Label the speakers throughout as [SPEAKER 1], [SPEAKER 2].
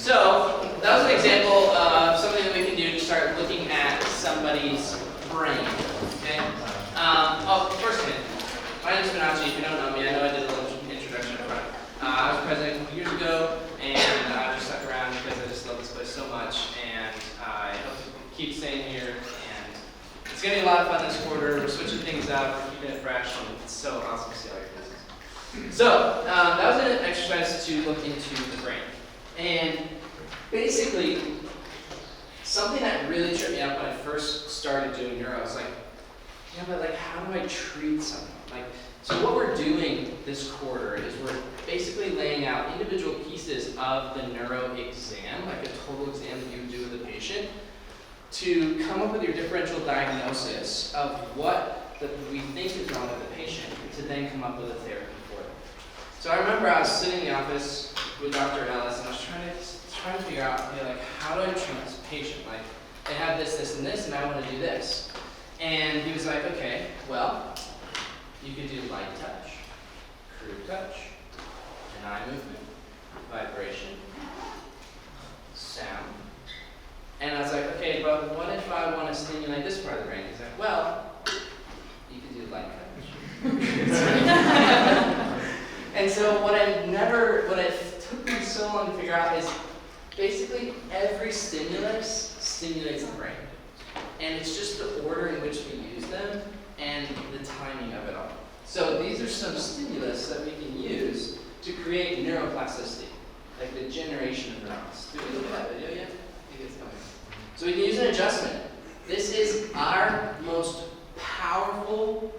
[SPEAKER 1] So that was an example of something that we can do to start looking at somebody's brain. Okay. First thing, my name is Fnc. If you don't know me, I know I did a little introduction up front. I was president a couple years ago, and I just stuck around because I just love this place so much, and I hope to keep staying here. And it's going to be a lot of fun this quarter. We're switching things up, we're keeping it fresh, and it's so awesome to see all your faces. So that was an exercise to look into the brain. And basically, something that really tripped me up when I first started doing neuro, I was like, yeah, but like, how do I treat someone? Like, so what we're doing this quarter is we're basically laying out individual pieces of the neuro exam, like a total exam that you would do with a patient, to come up with your differential diagnosis of what we think is wrong with the patient, to then come up with a therapy for them. So I remember I was sitting in the office with Dr. Ellis, and I was trying to figure out, okay, like, how do I treat this patient? Like, they have this, this, and this, and I want to do this. And he was like, okay, well, you could do light touch, crude touch, an eye movement, vibration, sound. And I was like, okay, but what if I want to stimulate this part of the brain? He's like, well, you could do light touch. And so what it took me so long to figure out is basically every stimulus stimulates the brain. And it's just the order in which we use them and the timing of it all. So these are some stimulus that we can use to create neuroplasticity, like the generation of neurons. Did we look at that video yet? I think it's coming. So we can use an adjustment. This is our most powerful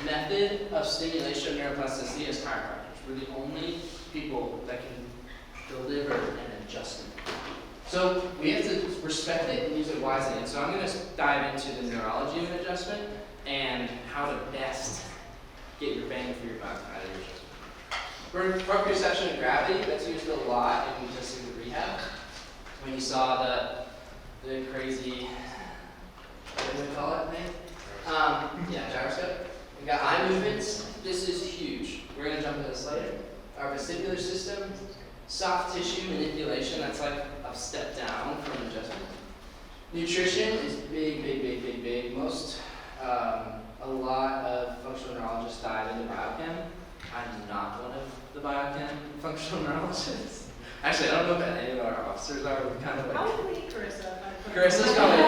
[SPEAKER 1] method of stimulation of neuroplasticity as chiropractors. We're the only people that can deliver an adjustment. So we have to respect it and use it wisely. And so I'm going to dive into the neurology of an adjustment and how to best get your bang for your buck out of your adjustment. For proprioception and gravity, that's used a lot in resisting rehab. When you saw the crazy, what do we call it, man? Gyroscope. We got eye movements. This is huge. We're going to jump into this later. Our vestibular system, soft tissue manipulation, that's like a step down from adjustment. Nutrition is big, big, big, big, big. A lot of functional neurologists dive into biochem. I'm not one of the biochem functional neurologists. Actually, I don't know if any of our officers are. We're kind of like.
[SPEAKER 2] How would we eat Carissa?
[SPEAKER 1] Carissa's coming.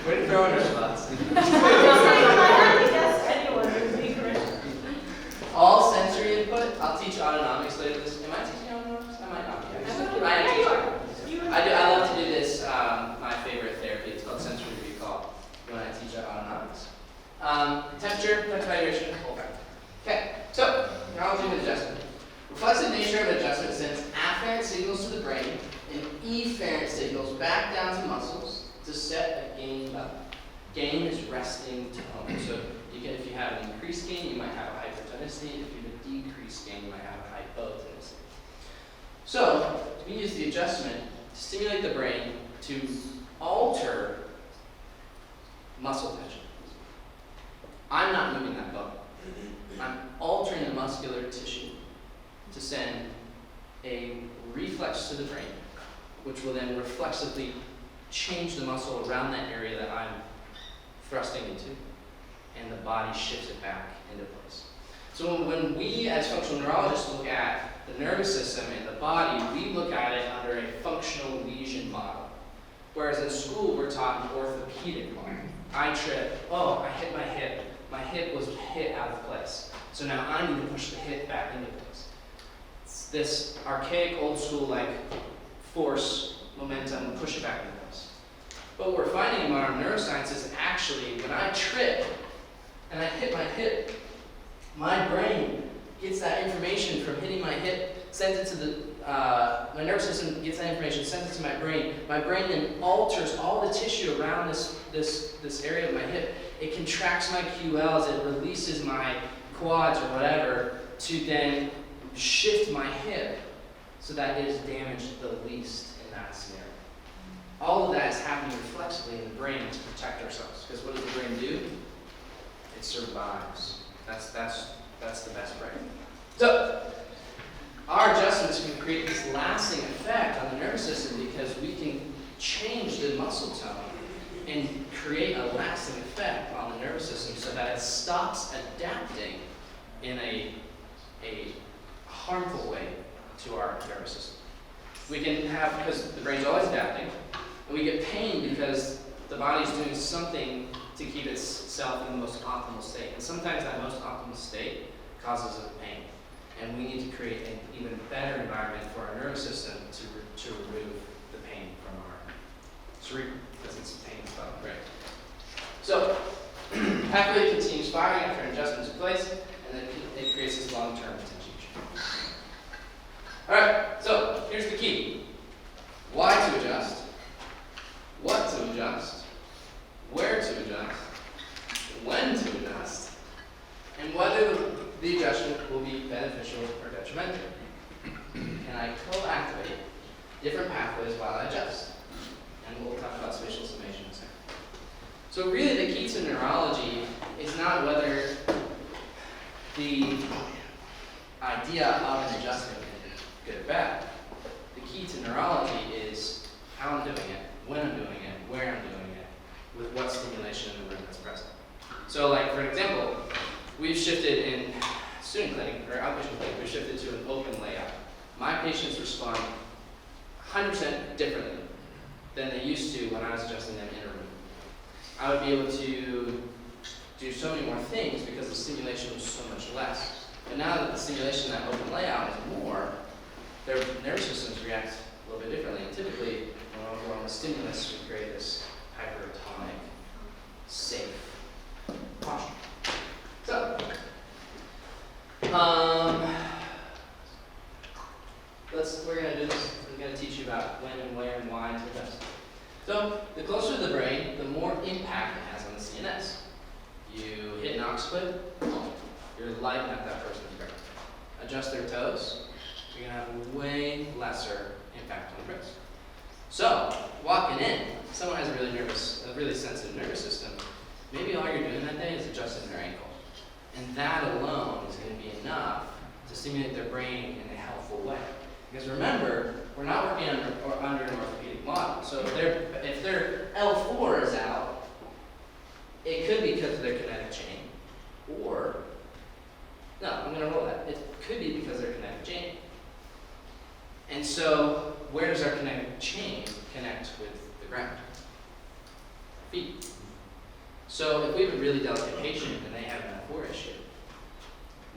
[SPEAKER 1] Way to throw in her spots.
[SPEAKER 2] I guess anyone would be Carissa.
[SPEAKER 1] All sensory input. I'll teach autonomics later. Am I teaching autonomics? I might not be. I love to do this. My favorite therapy. It's called sensory recall when I teach autonomics. Temperature, touch vibration, olfactory. Okay, so neurology of adjustment. Reflexive nature of adjustment sends afferent signals to the brain and efferent signals back down to muscles to set a gain level. Gain is resting tone. So if you have an increased gain, you might have a hypertonicity. If you have a decreased gain, you might have a hypotonicity. So we use the adjustment to stimulate the brain to alter muscle tension. I'm not moving that bone. I'm altering the muscular tissue to send a reflex to the brain, which will then reflexively change the muscle around that area that I'm thrusting into, and the body shifts it back into place. So when we as functional neurologists look at the nervous system and the body, we look at it under a functional lesion model. Whereas in school, we're taught an orthopedic model. I trip, I hit my hip. My hip was hit out of place. So now I need to push the hip back into place. It's this archaic, old school, like force, momentum, push it back into place. But what we're finding in modern neuroscience is actually when I trip and I hit my hip, my brain gets that information from hitting my hip, sends it to the, my nervous system gets that information, sends it to my brain. My brain then alters all the tissue around this area of my hip. It contracts my QLs, it releases my quads or whatever to then shift my hip so that it is damaged the least in that scenario. All of that is happening reflexively in the brain to protect ourselves. Because what does the brain do? It survives. That's the best brain. So our adjustments can create this lasting effect on the nervous system because we can change the muscle tone and create a lasting effect on the nervous system so that it stops adapting in a harmful way to our nervous system. We can have, because the brain's always adapting, and we get pain because the body's doing something to keep itself in the most optimal state. And sometimes that most optimal state causes us pain. And we need to create an even better environment for our nervous system to remove the pain from our cerebrum, because it's pain from the brain. So, pathway continues firing after an adjustment took place, and then it creates this long-term potentiation. Alright, so here's the key. Why to adjust, what to adjust, where to adjust, when to adjust, and whether the adjustment will be beneficial or detrimental. Can I co-activate different pathways while I adjust? And we'll talk about spatial summation in a second. So really the key to neurology is not whether the idea of an adjustment is good or bad. The key to neurology is how I'm doing it, when I'm doing it, where I'm doing it, with what stimulation in the room that's present. So like, for example, we've shifted in student clinic, or outpatient clinic, we've shifted to an open layout. My patients respond 100% differently than they used to when I was adjusting them in a room. I would be able to do so many more things because the stimulation was so much less. But now that the stimulation in that open layout is more, their nervous systems react a little bit differently. And typically, when we're on a stimulus, we create this hypertonic, safe posture. So, we're going to do this. I'm going to teach you about when and where and why to adjust. So, the closer to the brain, the more impact it has on the CNS. You hit an occiput, you're lighting up that person's brain. Adjust their toes, you're going to have way lesser impact on the brain. So, walking in, someone has a really sensitive nervous system. Maybe all you're doing that day is adjusting their ankle. And that alone is going to be enough to stimulate their brain in a helpful way. Because remember, we're not working under an orthopedic model. So if their L4 is out, it could be because of their kinetic chain. Or, no, I'm going to roll that. It could be because of their kinetic chain. And so, where does our kinetic chain connect with the ground? Feet. So if we have a really delicate patient and they have an L4 issue,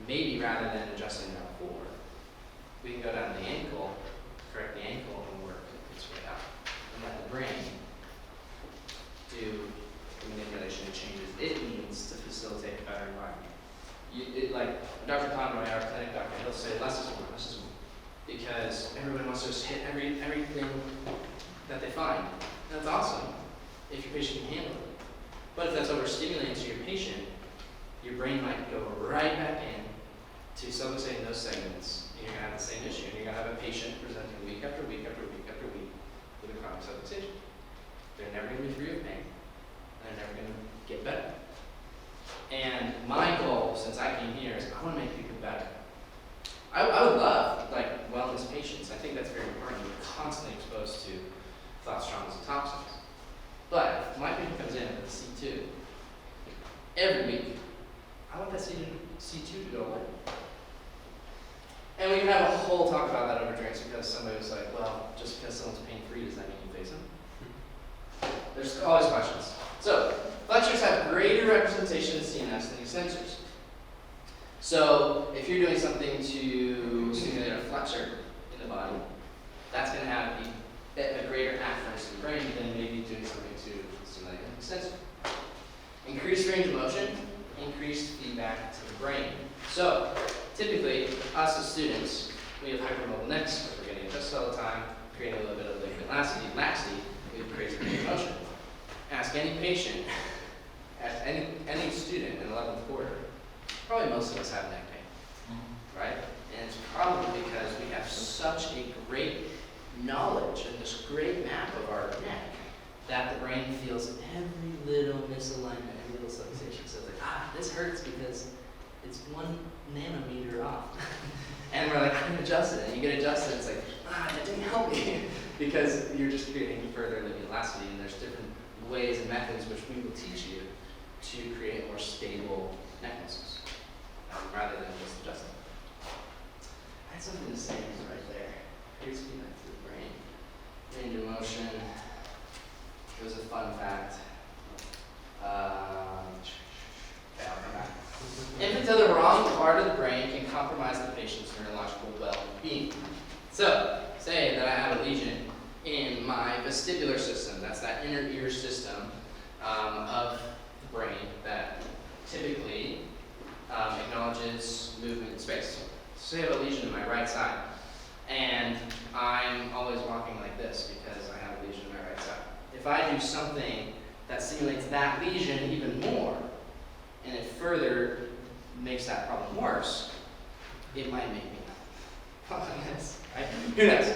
[SPEAKER 1] maybe rather than adjusting their L4, we can go down to the ankle, correct the ankle, and work its way out. And let the brain do the manipulation and changes it needs to facilitate a better environment. Like Dr. Conroy, our clinic doctor, he'll say less is more, less is more. Because everybody wants to just hit everything that they find. And that's awesome if your patient can handle it. But if that's overstimulating to your patient, your brain might go right back in to subluxate in those segments, and you're going to have the same issue. And you're going to have a patient presenting week after week after week after week with a chronic subluxation. They're never going to be free of pain, and they're never going to get better. And my goal, since I came here, is I want to make people better. I would love, like, wellness patients. I think that's very important. We're constantly exposed to thoughts, traumas, and toxins. But if my patient comes in with a C2, every week, I want that C2 to go away. And we can have a whole talk about that over drinks because somebody was like, well, just because someone's pain-free, does that mean you face them? There's always questions. So, flexors have greater representation in CNS than extensors. So, if you're doing something to stimulate a flexor in the body, that's going to have a greater afference in the brain than maybe doing something to stimulate an extensor. Increased range of motion, increased feedback to the brain. So, typically, us as students, we have hypermobile necks, because we're getting adjusted all the time, creating a little bit of ligament laxity, we have crazy range of motion. Ask any patient, ask any student in 11th quarter, probably most of us have neck pain, right? And it's probably because we have such a great knowledge and this great map of our neck that the brain feels every little misalignment, every little subluxation. So it's like, this hurts because it's 1 nanometer off. And we're like, I'm gonna adjust it. And you get adjusted, it's like because you're just creating further linear elasticity, and there's different ways and methods which we will teach you to create more stable neck muscles, rather than just adjusting. I had something to say right there. Here's feedback to the brain. Range of motion. It was a fun fact. Okay, I'll come back. If to the wrong part of the brain can compromise the patient's neurological well-being. So, say that I have a lesion in my vestibular system, that's that inner ear system of the brain that typically acknowledges movement in space. So say I have a lesion in my right side, and I'm always walking like this because I have a lesion in my right side. If I do something that stimulates that lesion even more, and it further makes that problem worse, it might make me yes, right? Who knows?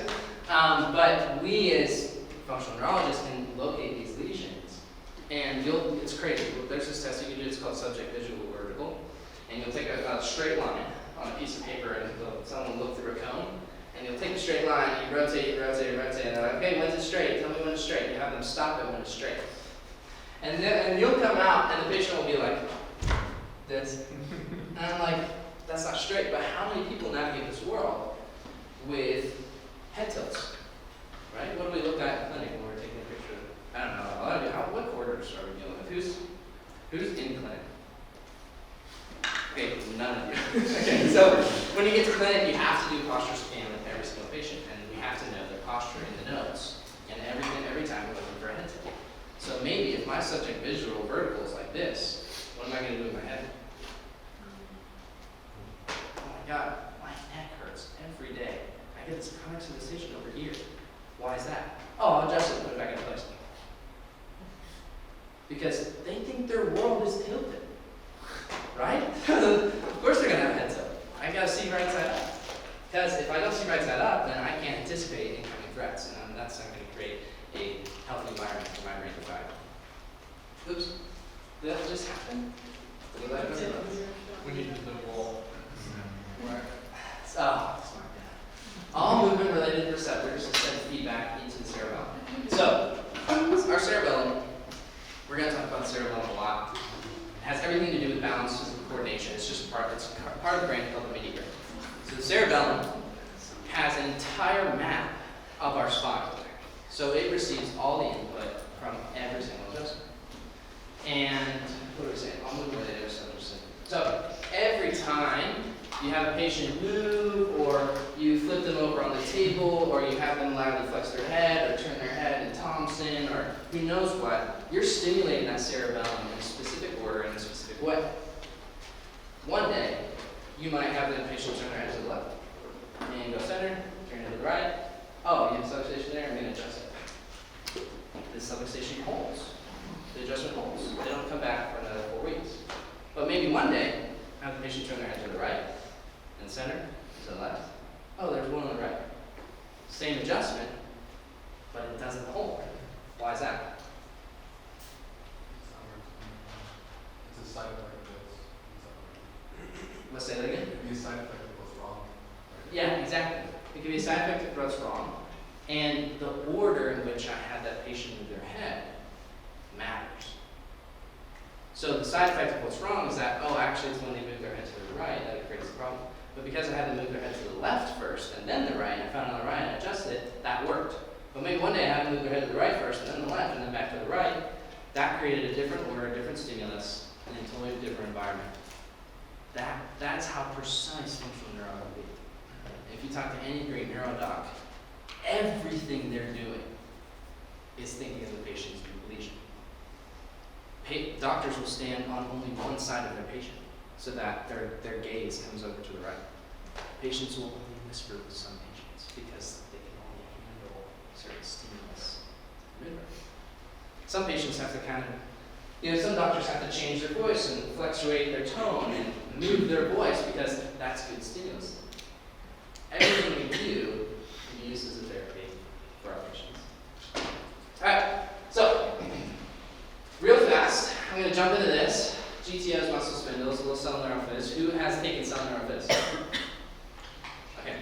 [SPEAKER 1] But we as functional neurologists can locate these lesions, and it's crazy. There's this test you can do, it's called subject visual vertical, and you'll take a straight line on a piece of paper, and someone will look through a cone, and you'll take a straight line, and you rotate, and they're like, okay, when's it straight? Tell me when it's straight. You have them stop it when it's straight. And you'll come out, and the patient will be like, this. And I'm like, that's not straight, but how many people navigate this world with head tilts, right? What do we look at in clinic when we're taking a picture? I don't know. A lot of you, what quarters are we dealing with? Who's in clinic? Okay, none of you. Okay, so when you get to clinic, you have to do a posture scan with every single patient, and we have to know their posture in the notes, and every time we're looking for a head tilt. So maybe if my subject visual vertical is like this, what am I going to do with my head? Oh my God, my neck hurts every day. I get this chronic sensation over here. Why is that? Oh, I'll adjust it and put it back in place. Because they think their world is tilted, right? Of course they're going to have head tilt. I got to see right side up. Because if I don't see right side up, then I can't anticipate incoming threats, and that's not going to create a healthy environment for my brain to thrive. Oops. Did that just happen? Did that happen?
[SPEAKER 3] We need to the wall.
[SPEAKER 1] Where? Oh, it's not bad. All movement related receptors send feedback into the cerebellum. So, our cerebellum, we're going to talk about the cerebellum a lot. It has everything to do with balance and coordination. It's just part of the brain called the midi brain. So the cerebellum has an entire map of our spine. So it receives all the input from every single adjustment. And what do we say? All movement related receptors. So every time you have a patient move, or you flip them over on the table, or you have them loudly flex their head, or turn their head in Thompson, or who knows what, you're stimulating that cerebellum in a specific order, in a specific way. One day, you might have the patient turn their head to the left, and go center, turn it to the right. Oh, you have subluxation there, I'm going to adjust it. This subluxation holds. The adjustment holds. They don't come back for another 4 weeks. But maybe one day, have the patient turn their head to the right, and center, to the left. Oh, there's one on the right. Same adjustment, but it doesn't hold. Why is that?
[SPEAKER 3] It's a side effect of
[SPEAKER 1] Let's say that again.
[SPEAKER 3] it could be a side effect of what's wrong. Right?
[SPEAKER 1] Yeah, exactly. It can be a side effect of what's wrong, and the order in which I had that patient move their head matters. So the side effect of what's wrong is that, oh, actually it's when they move their head to the right that it creates the problem. But because I had them move their head to the left first and then the right, and I found it on the right and adjusted it, that worked. But maybe one day I had them move their head to the right first and then the left and then back to the right. That created a different order, a different stimulus, and a totally different environment. That's how precise functional neuro will be. If you talk to any great neurodoc, everything they're doing is thinking of the patient's lesion. Doctors will stand on only one side of their patient so that their gaze comes over to the right. Patients will only whisper with some patients because they can only handle certain stimulus. Some patients have to some doctors have to change their voice and fluctuate their tone and move their voice because that's good stimulus. Everything we do can be used as a therapy for our patients. All right, so real fast, I'm going to jump into this. GTOs, muscle spindles, a little cell neurophysis. Who has taken cell neurophysis? Okay,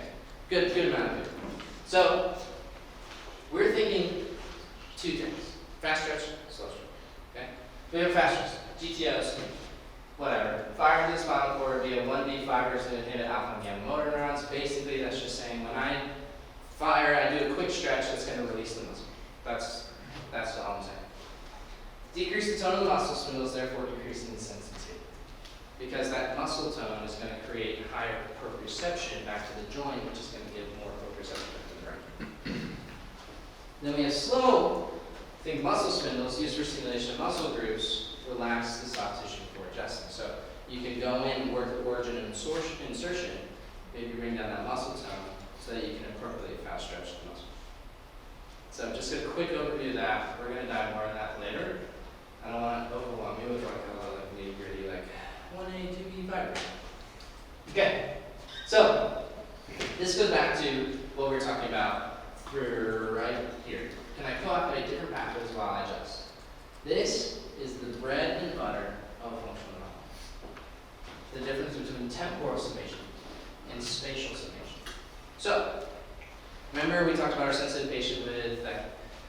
[SPEAKER 1] good amount of people. So inhibit alpha and gamma motor neurons. Basically, that's just saying when I fire, I do a quick stretch that's going to release the muscle. That's all I'm saying. Decrease the tone of the muscle spindles, therefore decreasing the sensitivity. Because that muscle tone is going to create higher proprioception back to the joint, which is going to give more proprioception back to the brain. Then we have slow, think muscle spindles used for stimulation of muscle groups, relax the soft tissue before adjusting. So you can go in, work the origin and insertion, maybe bring down that muscle tone so that you can appropriately fast stretch the muscle. So just a quick overview of that. We're going to dive more into that later. I don't want to overwhelm you with like a lot of like nitty gritty, like 1A, 2B, vibration. Okay, so this goes back to what we were talking about for right here. Can I co-operate different pathways while I adjust? This is the bread and butter of a functional neuron. The difference between temporal summation and spatial summation. So, remember we talked about our sensitive patient with like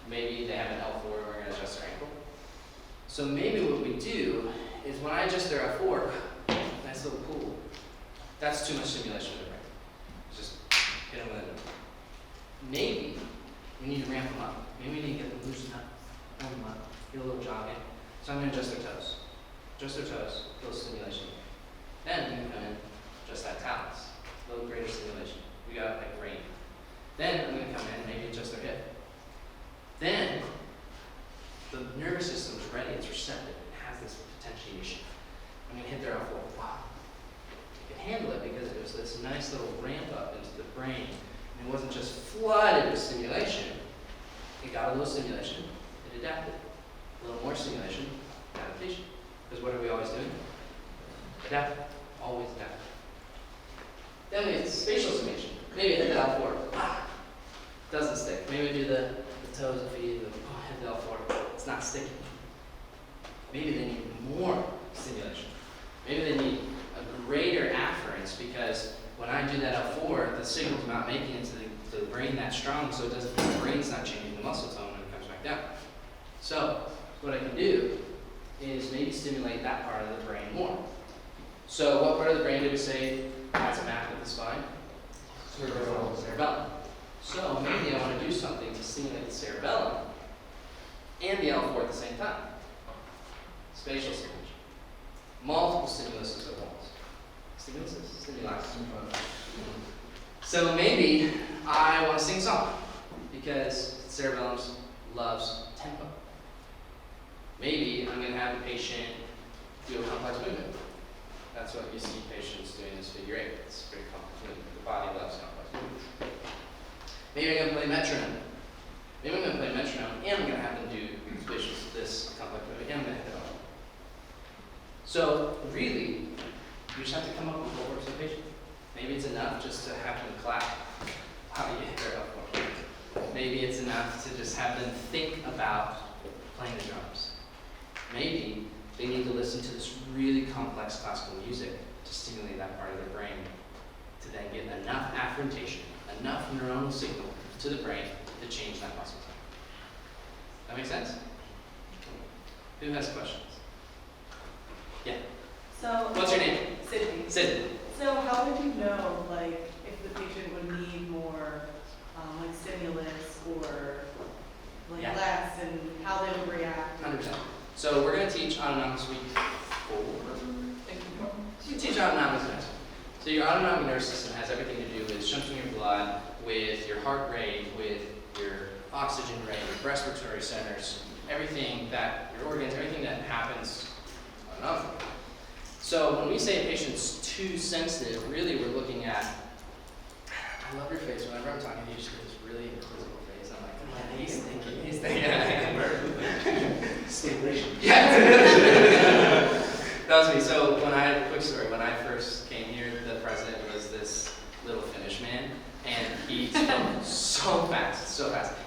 [SPEAKER 1] maybe they have an L4 and we're going to adjust their ankle. So maybe what we do is when I adjust their L4, nice little pool, that's too much stimulation for the brain. Just hit them with it. Maybe we need to ramp them up. Maybe we need to get them loosened up, warm them up, get a little jogging. So I'm going to adjust their toes. Adjust their toes, a little stimulation. Then we can come in, adjust that talus, a little greater stimulation. We got like rain. Then I'm going to come in, maybe adjust their hip. Then the nervous system is ready, it's receptive, it has this potentiation. I'm going to hit their L4. Wow. It can handle it because it was this nice little ramp up into the brain. And it wasn't just flooded with stimulation. It got a little stimulation, it adapted. A little more stimulation, adaptation. Because what are we always doing? Adapt. Always adapt. Then we have spatial summation. Maybe hit the L4. Ah, doesn't stick. Maybe do the toes of feet, hit the L4. It's not sticking. Maybe they need more stimulation. Maybe they need a greater afference because when I do that L4, the signal's not making it to the brain that strong, so the brain's not changing the muscle tone when it comes back down. So what I can do is maybe stimulate that part of the brain more. So what part of the brain do we say has a map of the spine? Cerebellum. So maybe I want to do something to stimulate the cerebellum and the L4 at the same time. Spatial stimulation. Multiple stimuluses at once. Stimuluses? Stimuli. So maybe I want to sing a song because cerebellum loves tempo. Maybe I'm going to have a patient do a complex movement. That's what you see patients doing this figure 8. It's very complex movement. The body loves complex movements. Maybe I'm going to play metronome. Maybe I'm going to play metronome and I'm going to have them do this complex movement and I'm going to hit it all. So really, you just have to come up with what works for the patient. Maybe it's enough just to have them clap how you hit their L4. Maybe it's enough to just have them think about playing the drums. Maybe they need to listen to this really complex classical music to stimulate that part of their brain to then get enough afferentation, enough neuronal signal to the brain to change that muscle tone. That make sense? Who has questions? Yeah.
[SPEAKER 2] So.
[SPEAKER 1] What's your name?
[SPEAKER 2] Sydney.
[SPEAKER 1] Sydney.
[SPEAKER 2] So how would you know, like, if the patient would need more, like, stimulus or, like,
[SPEAKER 1] Yeah.
[SPEAKER 2] less, and how they would react?
[SPEAKER 1] 100%. So we're going to teach autonomics week 4. You teach autonomics next. So your autonomic nervous system has everything to do with shunting your blood, with your heart rate, with your oxygen rate, your respiratory centers, everything that, your organs, everything that happens autonomically. So when we say a patient's too sensitive, really we're looking at, I love your face, whenever I'm talking to you, you just get this really inquisitive face. I'm like, oh, he's thinking. Stimulation. Yeah. That was me. So quick story, when I first came here, the president was this little Finnish man, and he spoke so fast.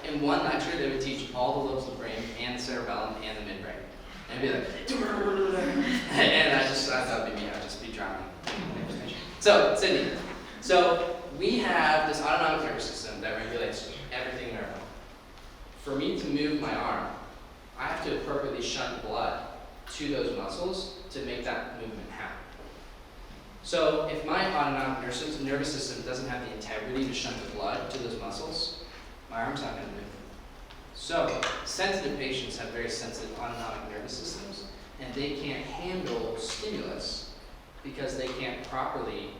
[SPEAKER 1] In one lecture, they would teach all the lobes of the brain, and the cerebellum, and the midbrain. And be like, and I thought it'd be me, I'd just be drowning. So, Sydney, so we have this autonomic nervous system that regulates everything in our body. For me to move my arm, I have to appropriately shunt blood to those muscles to make that movement happen. So if my autonomic nervous system doesn't have the integrity to shunt the blood to those muscles, my arm's not going to move. So sensitive patients have very sensitive autonomic nervous systems, and they can't handle stimulus because they can't properly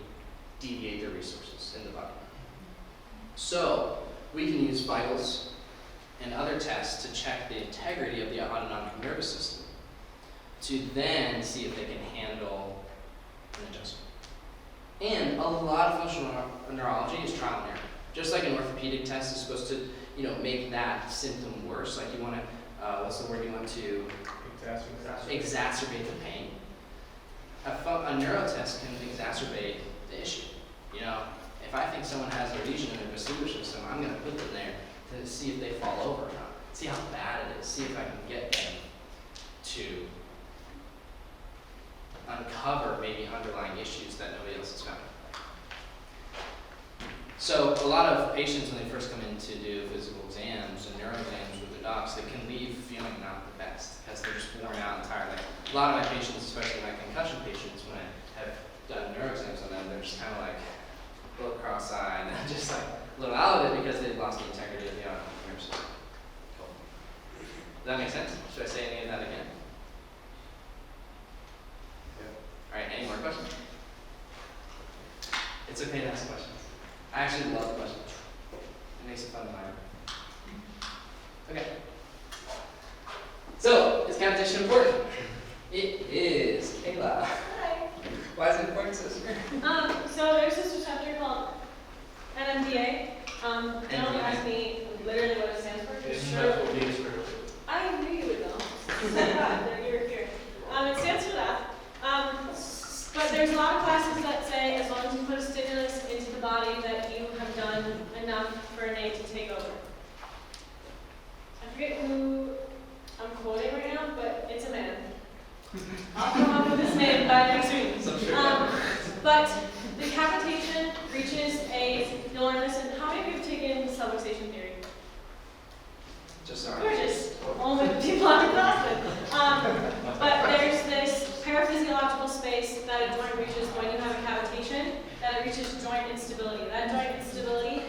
[SPEAKER 1] deviate their resources in the body. So we can use vitals and other tests to check the integrity of the autonomic nervous system to then see if they can handle an adjustment. And a lot of functional neurology is trial and error. Just like an orthopedic test is supposed to, make that symptom worse. Like you want to, what's the word you want to? Exacerbate the pain. A neuro test can exacerbate the issue. If I think someone has a lesion in their vestibular system, I'm going to put them there to see if they fall over or not. See how bad it is. See if I can get them to uncover maybe underlying issues that nobody else has found. So a lot of patients, when they first come in to do physical exams and neuro exams with their docs, they can leave feeling not the best because they're just worn out and tired. Like a lot of my patients, especially my concussion patients, when I have done neuro exams on them, they're just kind of like a little cross-eyed and just like a little out of it because they've lost the integrity of the autonomic nervous system. Cool. Does that make sense? Should I say any of that again? All right, any more questions? It's okay to ask questions. I actually love questions. It makes it fun to learn. Okay. So, is cavitation important? It is. Kayla.
[SPEAKER 4] Hi.
[SPEAKER 1] Why is it important, sister?
[SPEAKER 4] So there's this receptor called NMDA. Don't ask me literally what it stands for. Just sure. I knew you would know. Thank God that you're here. It stands for that. But there's a lot of classes that say as long as you put a stimulus into the body that you have done enough for an aid to take over. I forget who I'm quoting right now, but it's a man. I'll come up with his name by next week. But the cavitation reaches you'll learn this, and how many of you have taken subluxation theory?
[SPEAKER 1] Just sorry.
[SPEAKER 4] Gorgeous. Only the people on the class with. But there's this paraphysiological space that a joint reaches when you have a cavitation, that it reaches joint instability. That joint instability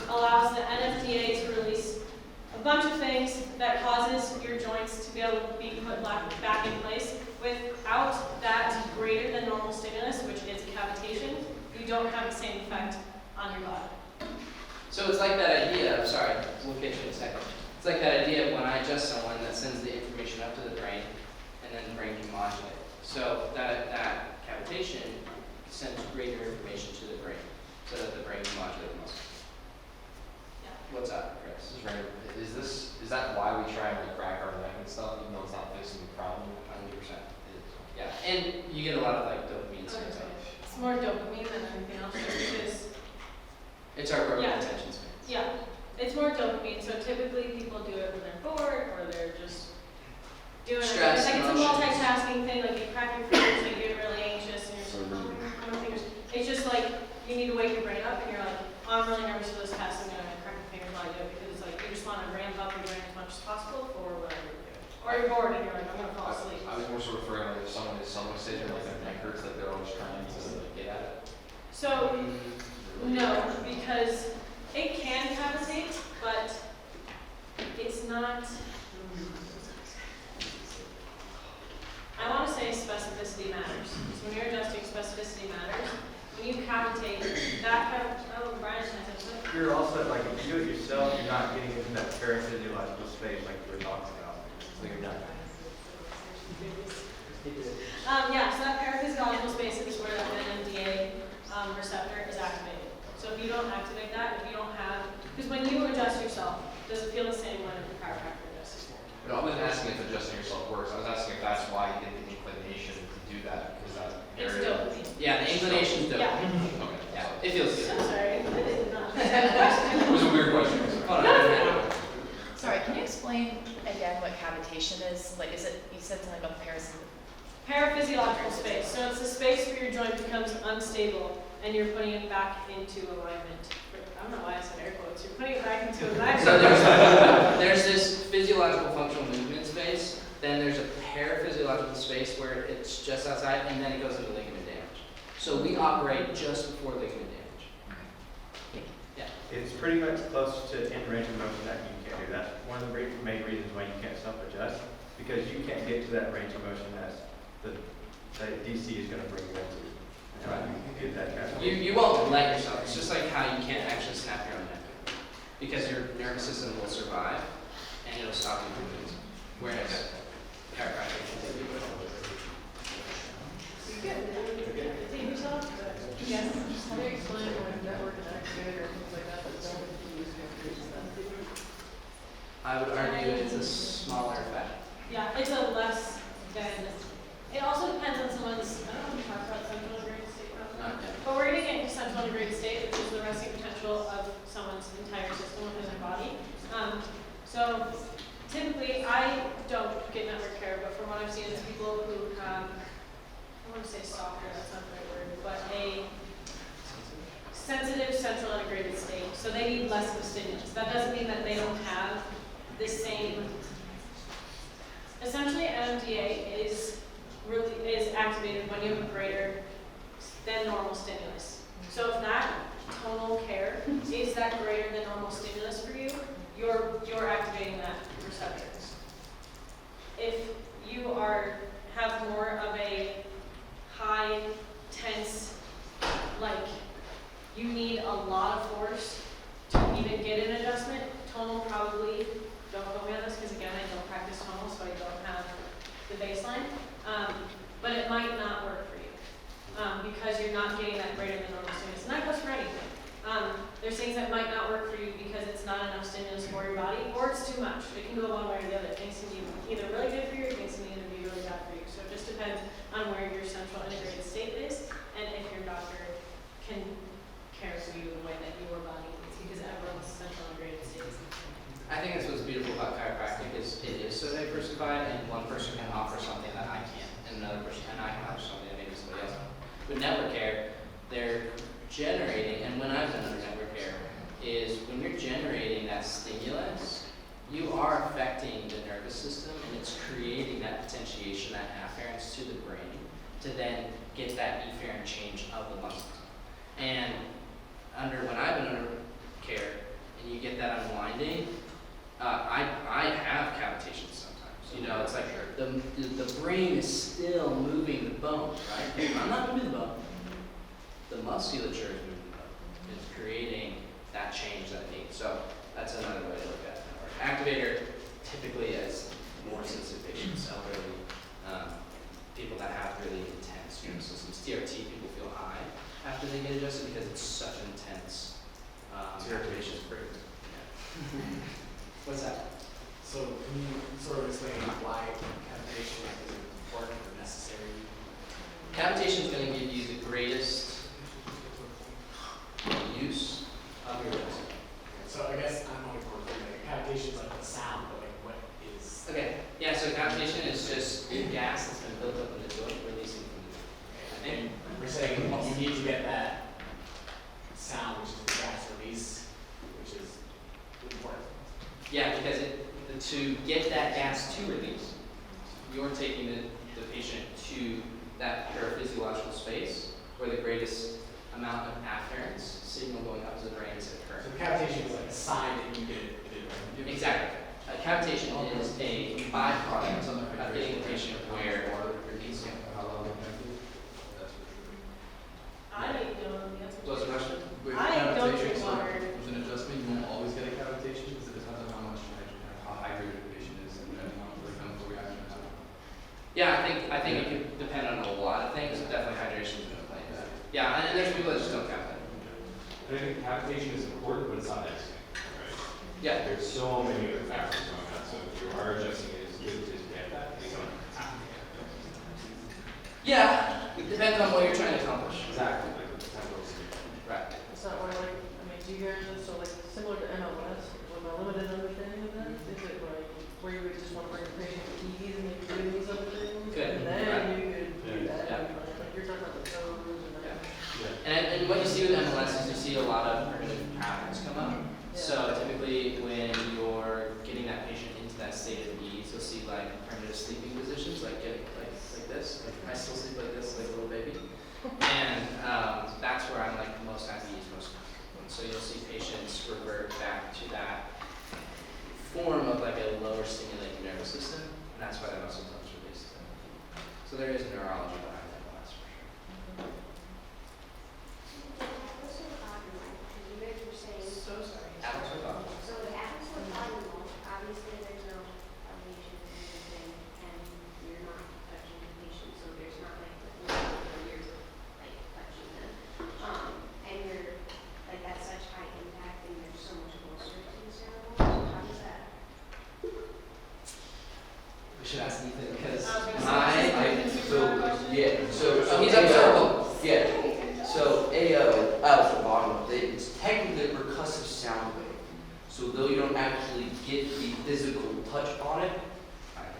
[SPEAKER 4] allows the NFDA to release a bunch of things that causes your joints to be able to be put back in place. Without that greater than normal stimulus, which is cavitation, you don't have the same effect on your body.
[SPEAKER 1] So it's like that idea, sorry, we'll get you in a second. It's like that idea of when I adjust someone that sends the information up to the brain, and then the brain can modulate. So that cavitation sends greater information to the brain, so that the brain can modulate the muscle.
[SPEAKER 4] Yeah.
[SPEAKER 1] What's up, Chris?
[SPEAKER 5] Just random. Is that why we try and like crack our neck and stuff, even though it's not fixing the problem?
[SPEAKER 1] 100%. Yeah, and you get a lot of like dopamine
[SPEAKER 4] Okay.
[SPEAKER 1] stuff.
[SPEAKER 4] It's more dopamine than anything else, just because,
[SPEAKER 1] It's our
[SPEAKER 4] Yeah.
[SPEAKER 1] attention span.
[SPEAKER 4] yeah, it's more dopamine. So typically people do it when they're bored or they're just doing
[SPEAKER 1] Stress,
[SPEAKER 4] it's like it's a
[SPEAKER 1] emotions.
[SPEAKER 4] multitasking thing. Like you crack your fingers and you get really anxious and you're just like, oh my fingers. It's just like you need to wake your brain up and you're like, oh, I'm really nervous for this test. I'm gonna crack my fingers while I do it because it's like you just want to ramp up your brain as much as possible for whatever you're doing. Or you're bored and you're like, I'm gonna fall asleep.
[SPEAKER 5] I was more sort of referring like if someone is some stage and like their neck hurts, like they're always trying to get at it.
[SPEAKER 4] So no, because it can cavitate, but it's not. I want to say specificity matters. So when you're adjusting, specificity matters. When you cavitate, that kind of, oh, Brian's trying to say something.
[SPEAKER 6] You're also, like, if you do it yourself, you're not getting into that paraphysiological space like you were talking about. So you're not.
[SPEAKER 4] Yeah, so that paraphysiological space is where that NMDA receptor is activated. So if you don't activate that, if you don't have, because when you adjust yourself, does it feel the same when the chiropractor adjusts you?
[SPEAKER 5] But I wasn't asking if adjusting yourself works. I was asking if that's why you get the inclination to do that because that
[SPEAKER 4] It's
[SPEAKER 5] area.
[SPEAKER 4] dopamine.
[SPEAKER 1] Yeah, the inclination's dope.
[SPEAKER 4] Yeah.
[SPEAKER 5] Okay.
[SPEAKER 1] Yeah, it feels
[SPEAKER 4] So
[SPEAKER 1] good.
[SPEAKER 4] sorry, I did not.
[SPEAKER 5] It was a weird question.
[SPEAKER 1] Hold on.
[SPEAKER 7] Sorry, can you explain again what cavitation is? Like, is it, you said something about
[SPEAKER 4] Paraphysiological space. So it's the space where your joint becomes unstable and you're putting it back into alignment. I don't know why I said air quotes. You're putting it back into alignment.
[SPEAKER 1] So there's this physiological functional movement space, then there's a paraphysiological space where it's just outside, and then it goes into ligament damage. So we operate just before ligament damage. Yeah.
[SPEAKER 6] It's pretty much close to in range of motion that you can't do that. One of the main reasons why you can't self-adjust, because you can't get to that range of motion as the DC is going to bring you into.
[SPEAKER 1] Right.
[SPEAKER 6] You get that kind of.
[SPEAKER 1] You won't let yourself. It's just like how you can't actually snap your own neck. Because your nervous system will survive and it'll stop you from doing it. Whereas chiropractic can take you away.
[SPEAKER 4] Take yourself, but yes.
[SPEAKER 8] Can you explain what network and activator and things like that don't use calculations?
[SPEAKER 1] I would argue it's a smaller effect.
[SPEAKER 4] Yeah, it's a less than, it also depends on someone's, I don't know if we talked about central integrated state now.
[SPEAKER 1] Not yet.
[SPEAKER 4] But we're gonna get into central integrated state, which is the resting potential of someone's entire system within their body. So typically, I don't get network care, but from what I've seen, it's people who have, I want to say softer, that's not the right word, but a sensitive central integrated state. So they need less of a stimulus. That doesn't mean that they don't have the same. Essentially, NMDA is activated when you have a greater than normal stimulus. So if that tonal care is that greater than normal stimulus for you, you're activating that receptor. If you have more of a high tense, like you need a lot of force to even get an adjustment, tonal probably, don't quote me on this because again I don't practice tonal so I don't have the baseline, but it might not work for you because you're not getting that greater than normal stimulus, and that goes for anything. There's things that might not work for you because it's not enough stimulus for your body, or it's too much. It can go one way or the other. Things can be either really good for you, or things can either be really bad for you. So it just depends on where your central integrated state is, and if your doctor can care for you the way that your body needs, because everyone's central integrated state is different.
[SPEAKER 1] I think that's what's beautiful about chiropractic is it is so diversified, and one person can offer something that I can't, and another person, and I can offer something that maybe somebody else can. With network care, they're generating, and when I've done under network care, is when you're generating that stimulus, you are affecting the nervous system, and it's creating that potentiation, that afference to the brain, to then get that efferent change of the muscles. And when I've been under care, and you get that unwinding, I have cavitations sometimes. You know, it's like the brain is still moving the bone, right? I'm not moving the bone. The musculature is moving the bone. It's creating that change that it needs. So that's another way to look at it. Activator typically is more sensitive patients, elderly, people that have really intense nervous systems. TRT people feel high after they get adjusted because it's such an intense activation. What's that?
[SPEAKER 9] So can you sort of explain why cavitation is important or necessary?
[SPEAKER 1] Cavitation is going to give you the greatest use of your lips.
[SPEAKER 9] So I guess I'm only for like cavitation is like the sound, but like what is?
[SPEAKER 1] Okay, yeah, so cavitation is just gas that's been built up in the joint releasing from the joint.
[SPEAKER 9] And we're saying you need to get that sound, which is the gas release, which is important.
[SPEAKER 1] Yeah, because to get that gas to release, you're taking the patient to that paraphysiological space where the greatest amount of afference signal going up to the brain is occurring.
[SPEAKER 9] So cavitation is like a sign that you get it.
[SPEAKER 1] Exactly. Cavitation is a byproduct of getting the patient where it needs to go.
[SPEAKER 4] I don't know the answer.
[SPEAKER 1] What's the question?
[SPEAKER 3] With
[SPEAKER 4] I don't
[SPEAKER 3] cavitation,
[SPEAKER 4] drink
[SPEAKER 3] so
[SPEAKER 4] water.
[SPEAKER 3] with an adjustment, you won't always get a cavitation because it depends on how hydrated the patient is and how the chemical reaction is.
[SPEAKER 1] Yeah, I think it could depend on a lot of things, but definitely hydration is going to play into that. Yeah, and there's people that just don't count that.
[SPEAKER 10] I think cavitation is important, but it's not everything.
[SPEAKER 1] Yeah.
[SPEAKER 10] There's so many other factors going on, so if you are adjusting it, it's good to get that. You don't have to get that.
[SPEAKER 1] Yeah, it depends on what you're trying to accomplish.
[SPEAKER 10] Exactly, like the temporal
[SPEAKER 1] Right.
[SPEAKER 8] It's not where like, I mean, do you guys, so like similar to MLS, with my limited understanding of that, is it like where you would just want to bring the patient to ease and maybe do these other things?
[SPEAKER 1] Good.
[SPEAKER 8] And then
[SPEAKER 1] Right.
[SPEAKER 8] you could do that,
[SPEAKER 1] Yeah.
[SPEAKER 8] like you're talking about the toes and that.
[SPEAKER 1] And what you see with MLS is you see a lot of primitive patterns come up. So typically when you're getting that patient into that state of ease, you'll see like primitive sleeping positions, like getting like this. Like I still sleep like this, like a little baby. And that's where I'm like most at ease most of the time. So you'll see patients revert back to that form of like a lower stimulating nervous system, and that's why the muscle tones release. So there is neurology behind that, that's for sure.
[SPEAKER 2] So sorry.
[SPEAKER 1] Alex, what about?
[SPEAKER 11] So the apples were valuable, obviously there's no foundation or anything, and you're not touching the patient, so there's not like years of like touching them. And you're, like that's such high impact and you're so much closer to the cerebral, so how does that?
[SPEAKER 1] We should ask Ethan because
[SPEAKER 12] So
[SPEAKER 1] he's up circle.
[SPEAKER 12] Yeah. So AO out the bottom, it's technically a percussive sound wave. So though you don't actually get the physical touch on it,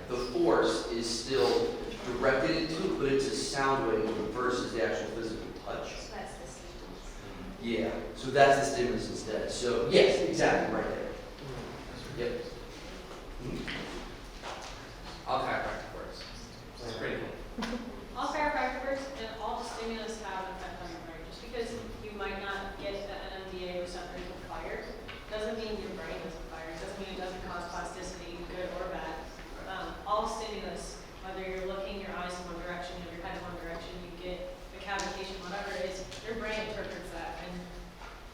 [SPEAKER 12] the force is still directed into it, but it's a sound wave versus the actual physical touch.
[SPEAKER 11] So that's the stimulus.
[SPEAKER 12] Yeah. So that's the stimulus instead. So yes, exactly right there. Yep.
[SPEAKER 1] All chiropractic works. It's pretty cool.
[SPEAKER 4] All chiropractic works and all stimulus have an effect on your brain. Just because you might not get the NMDA receptors with fire, doesn't mean your brain doesn't fire. It doesn't mean it doesn't cause plasticity, good or bad. All stimulus, whether you're looking your eyes in one direction or your head in one direction, you get the cavitation, whatever it is, your brain interprets that, and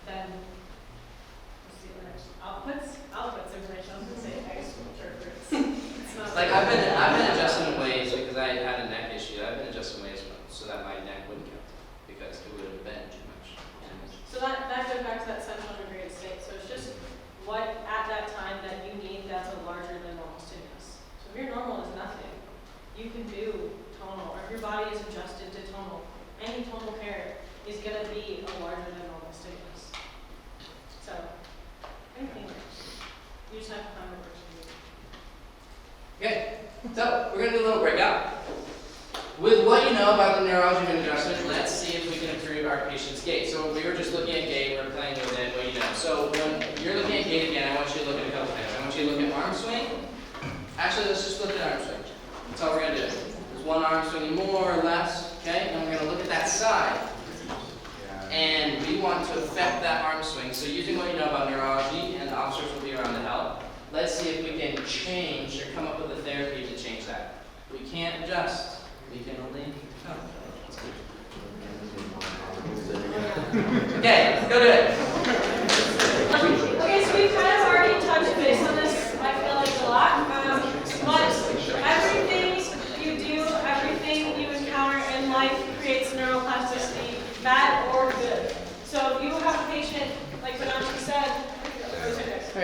[SPEAKER 4] then let's see what outputs information. I was gonna say interprets. It's not
[SPEAKER 1] Like I've been adjusting ways because I had a neck issue. I've been adjusting ways so that my neck wouldn't get because it would have been too much.
[SPEAKER 4] So that goes back to that central integrated state. So it's just what at that time that you need that's a larger than normal stimulus. So if your normal is nothing, you can do tonal, or if your body is adjusted to tonal, any tonal care is going to be a larger than normal stimulus. So anything works. You just have to find what works for you.
[SPEAKER 1] Okay, so we're gonna do a little breakout. With what you know about the neurology of adjustment, let's see if we can improve our patient's gait. So we were just looking at gait, we're playing with it, what you know. So when you're looking at gait again, I want you to look at a couple things. I want you to look at arm swing. Actually, let's just look at arm swing. That's all we're gonna do. There's one arm swinging more or less, okay? And we're gonna look at that side. And we want to affect that arm swing. So using what you know about neurology, and the officers will be around to help, let's see if we can change or come up with a therapy to change that. We can't adjust. We can only help. Okay, let's go do it.
[SPEAKER 4] Okay, so we've kind of already touched base on this, I feel like a lot. But everything you do, everything you encounter in life creates neuroplasticity, bad or good. So if you have a patient, like Fnc said, with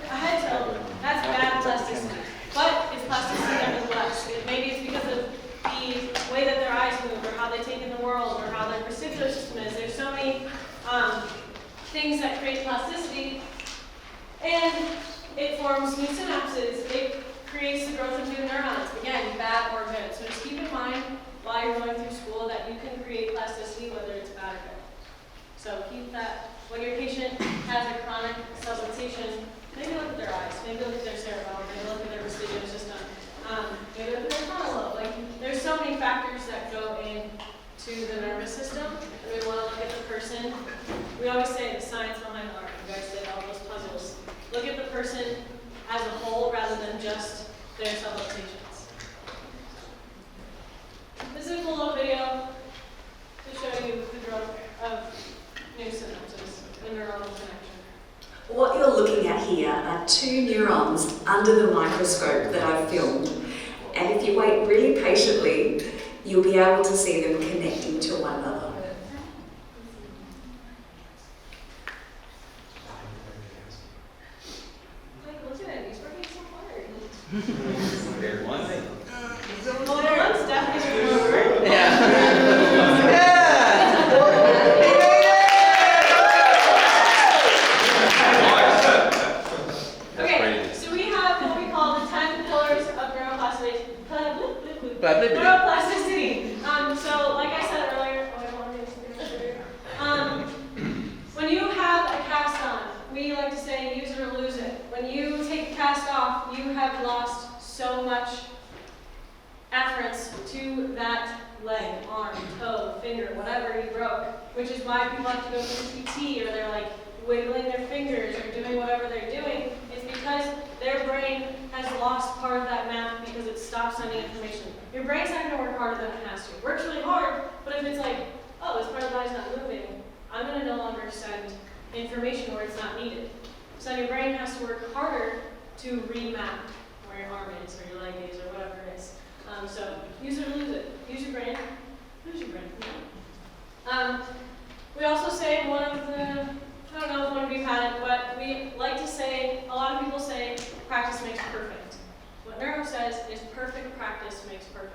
[SPEAKER 4] a head tilt, that's bad plasticity. But it's plasticity nevertheless. Maybe it's because of the way that their eyes move, or how they take in the world, or how their vestibular system is. There's so many things that create plasticity, and it forms new synapses. It creates the growth of new neurons. Again, bad or good. So just keep in mind while you're going through school that you can create plasticity, whether it's bad or good. So keep that. When your patient has a chronic subluxation, maybe look at their eyes, maybe look at their cerebellum, maybe look at their vestibular system, maybe look at their frontal lobe. Like, there's so many factors that go into the nervous system, and we want to look at the person. We always say the science behind the art. You guys did all those puzzles. Look at the person as a whole rather than just their subluxations. This is a cool little video to show you the growth of new synapses, the neuronal connection.
[SPEAKER 13] What you're looking at here are two neurons under the microscope that I've filmed. And if you wait really patiently, you'll be able to see them connecting to one another.
[SPEAKER 4] Like, look at it, he's working so hard.
[SPEAKER 6] There's one thing.
[SPEAKER 4] Well, one's definitely more work. Okay, so we have what we call the 10 pillars of neuroplasticity. So like I said earlier, when you have a cast on, we like to say use it or lose it. When you take the cast off, you have lost so much efforts to that leg, arm, toe, finger, whatever you broke, which is why people have to go through PT, or they're like wiggling their fingers or doing whatever they're doing. It's because their brain has lost part of that map because it stopped sending information. Your brain's not going to work harder than it has to. It works really hard, but if it's like, oh, this part of the body's not moving, I'm going to no longer send information where it's not needed. So your brain has to work harder to remap where your arm is, or your leg is, or whatever it is. So use it or lose it. Use your brain. Lose your brain. We also say one of the, I don't know if one of you had it, but we like to say, a lot of people say practice makes perfect. What neuro says is perfect practice makes perfect.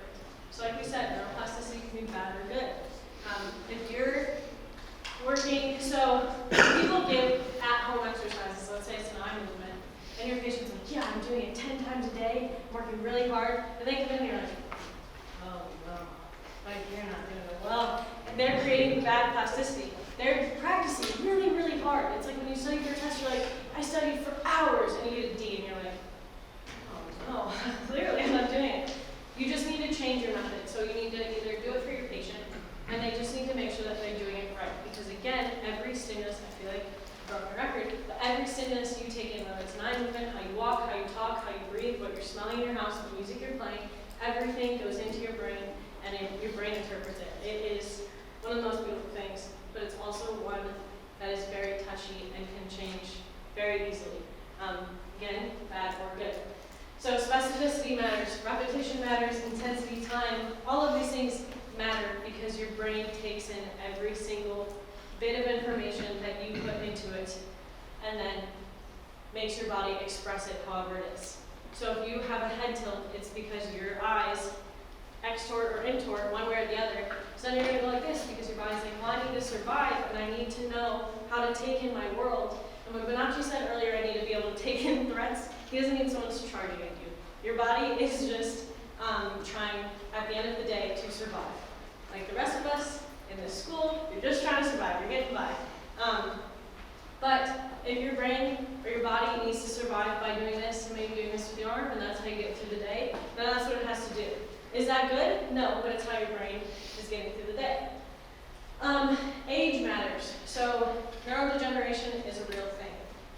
[SPEAKER 4] So like we said, neuroplasticity can be bad or good. If you're working, so people give at-home exercises, let's say it's an eye movement, and your patient's like, yeah, I'm doing it 10 times a day, I'm working really hard, and they come in and you're like, oh no, like you're not doing it well. And they're creating bad plasticity. They're practicing really, really hard. It's like when you study for a test, you're like, I studied for hours, and you get a D, and you're like, oh no, clearly I'm not doing it. You just need to change your method. So you need to either do it for your patient, and they just need to make sure that they're doing it right. Because again, every stimulus, I feel like I'm broken record, but every stimulus you take in, whether it's an eye movement, how you walk, how you talk, how you breathe, what you're smelling in your house, the music you're playing, everything goes into your brain, and your brain interprets it. It is one of the most beautiful things, but it's also one that is very touchy and can change very easily. Again, bad or good. So specificity matters, repetition matters, intensity, time, all of these things matter because your brain takes in every single bit of information that you put into it and then makes your body express it however it is. So if you have a head tilt, it's because your eyes extort or intort one way or the other. So then you're going to go like this because your body's like, well, I need to survive and I need to know how to take in my world. And when Bonacci said earlier, I need to be able to take in threats, he doesn't need someone to charge at you. Your body is just trying, at the end of the day, to survive. Like the rest of us in this school, you're just trying to survive, you're getting by. But if your brain or your body needs to survive by doing this and maybe doing this with the arm, and that's how you get through the day, then that's what it has to do. Is that good? No, but it's how your brain is getting through the day. Age matters. So neurodegeneration is a real thing.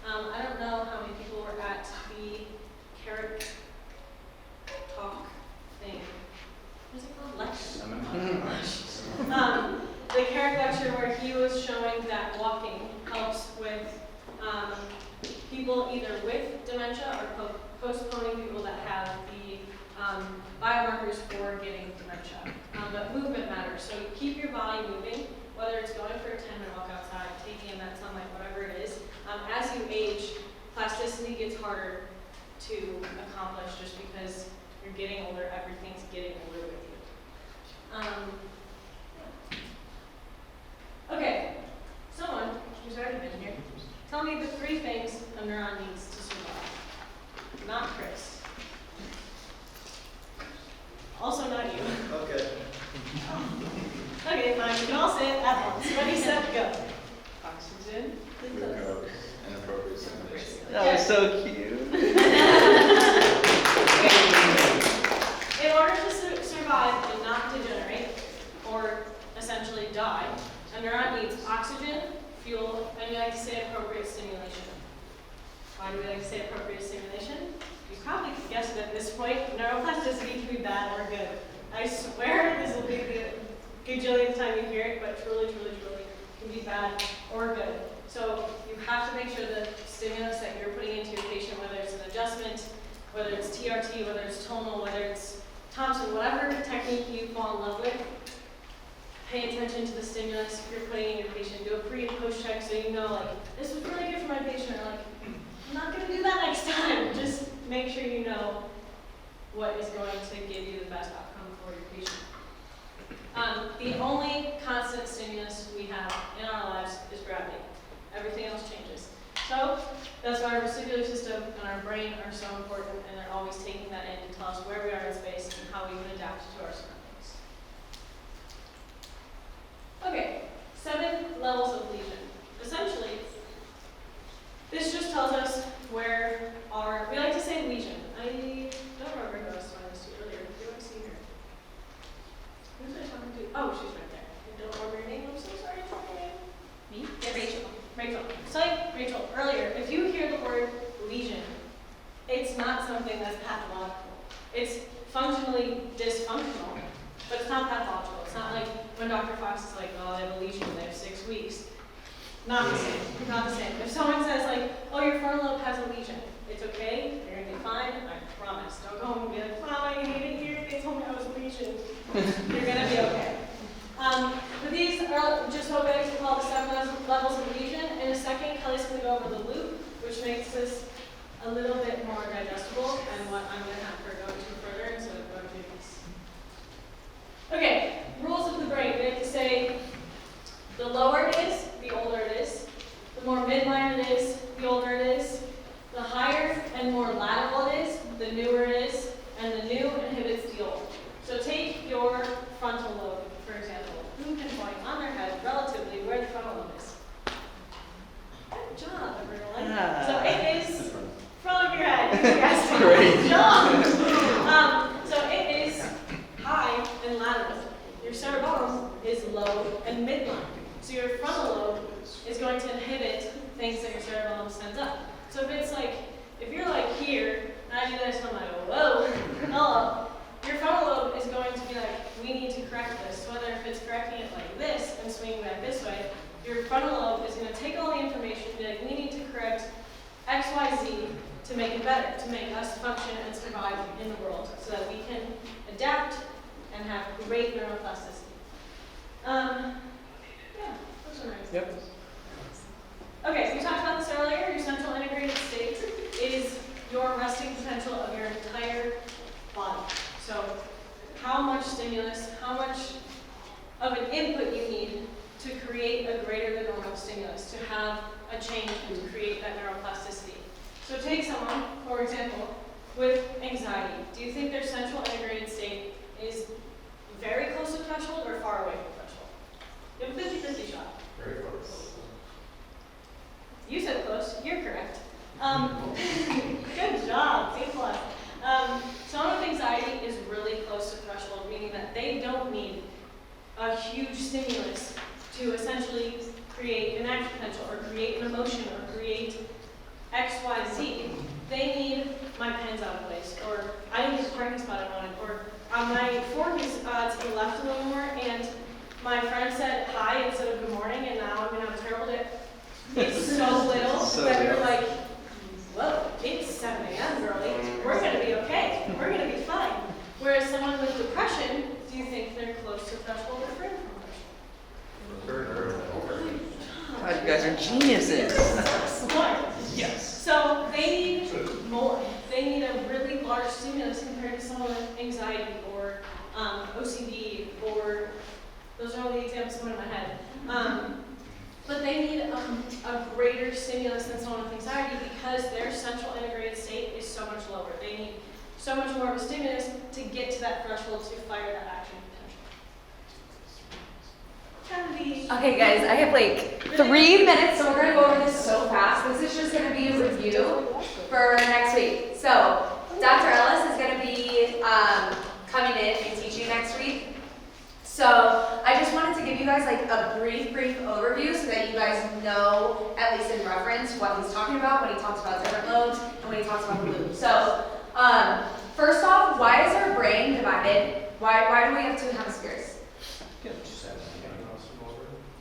[SPEAKER 4] I don't know how many people were at the Carrot talk thing. What is it called? Lecture. The Carrot lecture where he was showing that walking helps with people either with dementia or postponing people that have the biomarkers for getting dementia. But movement matters. So keep your body moving, whether it's going for a 10-minute walk outside, taking in that sunlight, whatever it is. As you age, plasticity gets harder to accomplish just because you're getting older, everything's getting older with you. Okay, someone who's already been here, tell me the 3 things a neuron needs to survive. Not Chris. Also not you.
[SPEAKER 6] Okay.
[SPEAKER 4] Okay, fine, you can all say it at once. Ready, set, go. Oxygen.
[SPEAKER 10] Glucose and appropriate stimulation.
[SPEAKER 4] That was
[SPEAKER 12] so cute.
[SPEAKER 4] In order to survive and not degenerate, or essentially die, a neuron needs oxygen, fuel, and we like to say appropriate stimulation. Why do we like to say appropriate stimulation? You probably can guess it at this point. Neuroplasticity can be bad or good. I swear this will be the gajillionth time you hear it, but truly, truly, truly can be bad or good. So you have to make sure the stimulus that you're putting into your patient, whether it's an adjustment, whether it's TRT, whether it's tonal, whether it's Thompson, whatever technique you fall in love with, pay attention to the stimulus you're putting in your patient. Do a pre and post check so you know, like, this was really good for my patient, or like, I'm not going to do that next time. Just make sure you know what is going to give you the best outcome for your patient. The only constant stimulus we have in our lives is gravity. Everything else changes. So that's why our vestibular system and our brain are so important, and they're always taking that in to tell us where we are in space and how we can adapt to our surroundings. Okay, 7 levels of lesion. Essentially, this just tells us where our, we like to say lesion. I don't remember who I was talking this to earlier. Who do I see here? Who's I talking Rachel, just like Rachel earlier, if you hear the word lesion, it's not something that's pathological. It's functionally dysfunctional, but it's not pathological. It's not like when Dr. Fox is like, oh, they have a lesion, they have 6 weeks. Not the same, not the same. If someone says like, oh, your frontal lobe has a lesion, it's okay, you're gonna be fine, I promise. Don't go home and be like, Mom, I hate it here, they told me I was a lesion. You're gonna be okay. But these are just what we call the 7 levels of lesion. In a second, Kelly's gonna go over the loop, which makes this a little bit more digestible and what I'm gonna have her go into further instead of going through this. Okay, rules of the brain. We have to say the lower it is, the older it is. The more midline it is, the older it is. The higher and more lateral it is, the newer it is, and the new inhibits the old. So take your frontal lobe, for example. Who can point on their head relatively where the frontal lobe is? Good job, everyone. So it is front of your head. Yes, great job. So it is high and lateral. Your cerebellum is low and midline. So your frontal lobe is going to inhibit things that your cerebellum sends up. So if it's like, if you're like here, and I do this, and I'm like, whoa, hello, your frontal lobe is going to be like, we need to correct this. Whether if it's correcting it like this and swinging back this way, your frontal lobe is going to take all the information and be like, we need to correct X, Y, Z to make it better, to make us function and survive in the world, so that we can adapt and have great neuroplasticity. Yeah, those are nice.
[SPEAKER 3] Yep.
[SPEAKER 4] Okay, so we talked about this earlier. Your central integrated state is your resting potential of your entire body. So how much stimulus, how much of an input you need to create a greater than normal stimulus, to have a change and to create that neuroplasticity. So take someone, for example, with anxiety. Do you think their central integrated state is very close to threshold or far away from threshold? You have a 50-50 shot.
[SPEAKER 10] Very close.
[SPEAKER 4] You said close. You're correct. Good job. A plus. Someone with anxiety is really close to threshold, meaning that they don't need a huge stimulus to essentially create an action potential or create an emotion or create X, Y, Z. They need my pen's out of place, or I didn't get the parking spot I wanted, or my fork is to the left a little more, and my friend said hi instead of good morning, and now I'm gonna have a terrible day. It's so little that you're like, whoa, it's 7 a.m. girlie. We're gonna be okay. We're gonna be fine. Whereas someone with depression, do you think they're close to threshold or further from threshold?
[SPEAKER 12] God, you guys are geniuses.
[SPEAKER 4] Smart.
[SPEAKER 12] Yes.
[SPEAKER 4] So they need more. They need a really large stimulus compared to someone with anxiety or OCD, or those are all the examples coming in my head. But they need a greater stimulus than someone with anxiety because their central integrated state is so much lower. They need so much more of a stimulus to get to that threshold to fire that action potential.
[SPEAKER 14] Okay guys, I have like 3 minutes, so we're gonna go over this so fast. This is just gonna be a review for next week. So, Dr. Ellis is gonna be coming in and teaching next week. So, I just wanted to give you guys like a brief overview so that you guys know, at least in reference, what he's talking about when he talks about different lobes and when he talks about the loop. So, first off, why is our brain divided? Why do we have 2 hemispheres?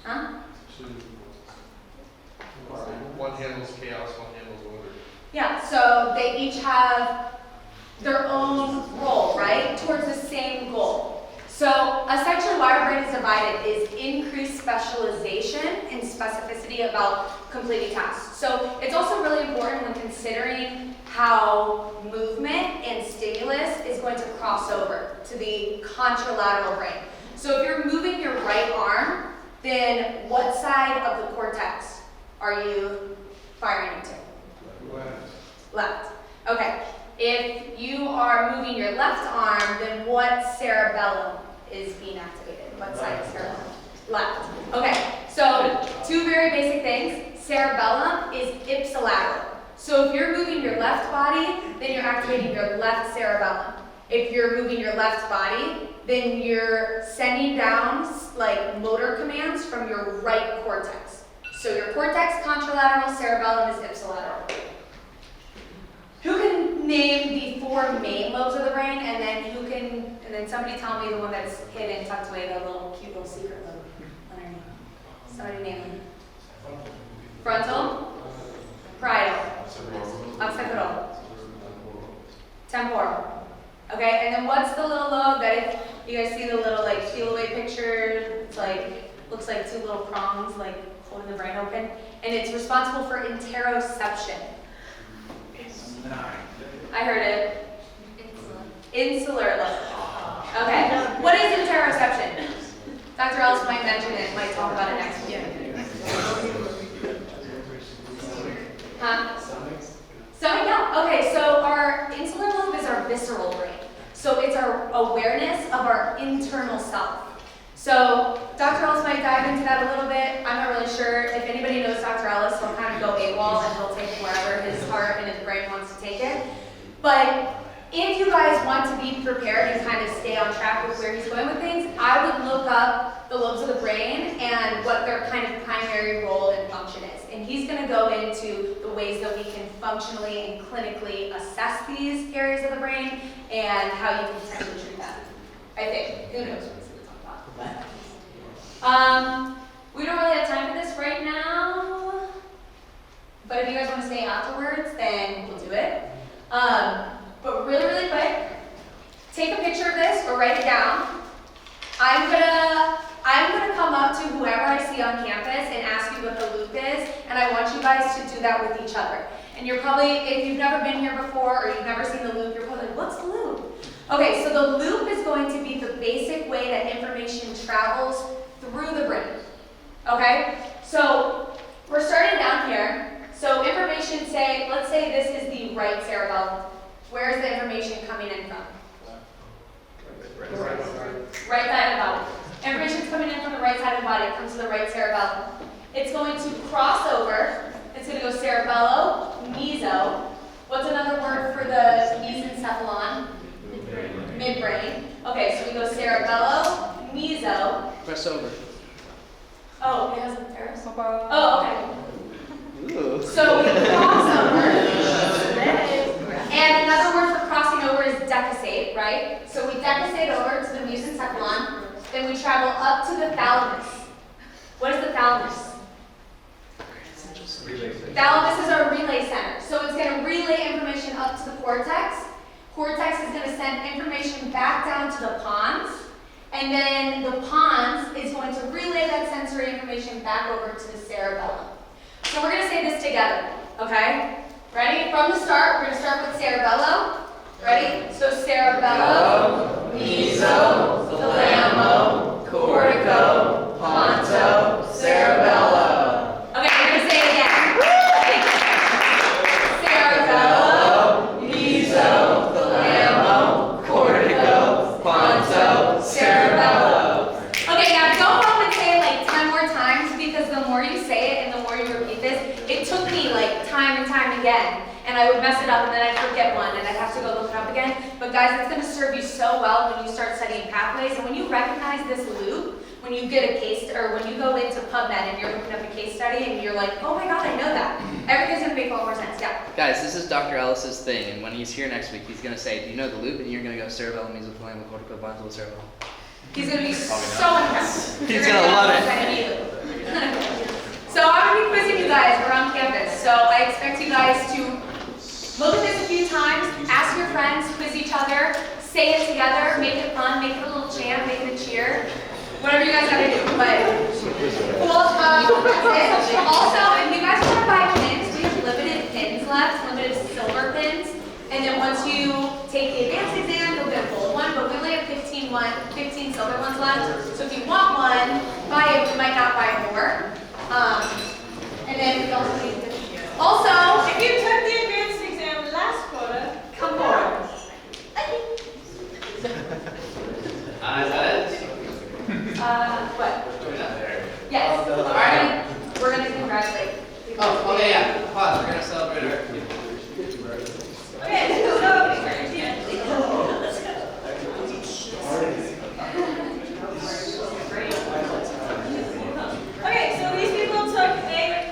[SPEAKER 14] Huh?
[SPEAKER 10] One handles chaos, one handles order.
[SPEAKER 14] Yeah, so they each have their own role, right? Towards the same goal. So essentially why our brain is divided is increased specialization and specificity about completing tasks. So it's also really important when considering how movement and stimulus is going to cross over to the contralateral brain. So if you're moving your right arm, then what side of the cortex are you firing into?
[SPEAKER 10] Left.
[SPEAKER 14] Left. Okay. If you are moving your left arm, then what cerebellum is being activated? What side of cerebellum? Left. Okay. So 2 very basic things. Cerebellum is ipsilateral. So if you're moving your left body, then you're activating your left cerebellum. If you're moving your left body, then you're sending down like motor commands from your right cortex. So your cortex, contralateral, cerebellum is ipsilateral. Who can name the 4 main lobes of the brain, and then somebody tell me the one that's hidden, tucked away, the little cute little secret lobe underneath. Somebody name them. Frontal, parietal, occipital, temporal. Okay, and then what's the little lobe that if you guys see the little like peel away picture, it's like, looks like 2 little prongs like holding the brain open, and it's responsible for interoception. I heard it. Insular lobe. Okay, what is interoception? Dr. Ellis might mention it, might talk about it next week. Huh? Stomach, yeah. Okay, so our insular lobe is our visceral brain. So it's our awareness of our internal self. So Dr. Ellis might dive into that a little bit. I'm not really sure. If anybody knows Dr. Ellis, he'll kind of go AWOL and he'll take wherever his heart and his brain wants to take it. But if you guys want to be prepared and kind of stay on track with where he's going with things, I would look up the lobes of the brain and what their kind of primary role and function is. And he's going to go into the ways that we can functionally and clinically assess these areas of the brain and how you can potentially treat them. I think. Who knows what he's going to talk about. We don't really have time for this right now, but if you guys want to stay afterwards, then we'll do it. But really, really quick, take a picture of this or write it down. I'm gonna come up to whoever I see on campus and ask you what the loop is, and I want you guys to do that with each other. And you're probably, if you've never been here before or you've never seen the loop, you're probably like, what's the loop? Okay, so the loop is going to be the basic way that information travels through the brain. Okay, so we're starting down here. So information, let's say this is the right cerebellum. Where's the information coming in from? Right side of the body. Information's coming in from the right side of the body. It comes to the right cerebellum. It's going to cross over. It's going to go cerebello, meso. What's another word for the mesencephalon? Midbrain. Okay, so we go cerebello, meso.
[SPEAKER 1] Press over.
[SPEAKER 14] Oh, it has a Paris? Oh, okay. So we cross over. And another word for crossing over is decussate, right? So we decussate over to the mesencephalon, then we travel up to the thalamus. What is the thalamus? Thalamus is our relay center. So it's going to relay information up to the cortex. Cortex is going to send information back down to the pons. And then the pons is going to relay that sensory information back over to the cerebellum. So we're going to say this together, okay? Ready? From the start, we're going to start with cerebello. Ready? So cerebello, meso, thalamo, cortico, ponto, cerebello. Okay, we're going to say it again. Cerebello, meso, thalamo, cortico, ponto, cerebello. Okay, now go home and say it like 10 more times, because the more you say it and the more you repeat this, it took me like time and time again. And I would mess it up, and then I'd forget one, and I'd have to go look it up again. But guys, it's going to serve you so well when you start studying pathways. And when you recognize this loop, when you get a case, or when you go into PubMed and you're looking up a case study, and you're like, oh my god, I know that. Everything's going to make a lot more sense. Yeah.
[SPEAKER 1] Guys, this is Dr. Ellis's thing, and when he's here next week, he's going to say, do you know the loop? And you're going to go cerebellum, mesothalamo, cortico, ponto, cerebellum.
[SPEAKER 14] He's going to be so impressed.
[SPEAKER 1] He's going to love it.
[SPEAKER 14] So I'm going to be quizzing you guys around campus. So I expect you guys to look at this a few times, ask your friends, quiz each other, say it together, make it fun, make it a little chant, make it a cheer, whatever you guys gotta do. But cool. That's it. Also, if you guys want to buy pins, we have limited pins left, limited silver pins. And then once you take the advanced exam, you'll get a gold one. But we only have 15 silver ones left. So if you want one, buy it. We might not buy more. And then we also need to. Also,
[SPEAKER 4] If you took the advanced exam last quarter,
[SPEAKER 14] come on.
[SPEAKER 1] Is that it?
[SPEAKER 14] What?
[SPEAKER 1] We're not there.
[SPEAKER 14] Yes.
[SPEAKER 1] All right.
[SPEAKER 14] We're gonna congratulate.
[SPEAKER 1] Oh, okay, yeah. Pause. We're going to celebrate our...
[SPEAKER 4] Okay, so these people took a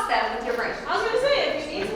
[SPEAKER 14] them with your brain.
[SPEAKER 4] I was gonna say, if you need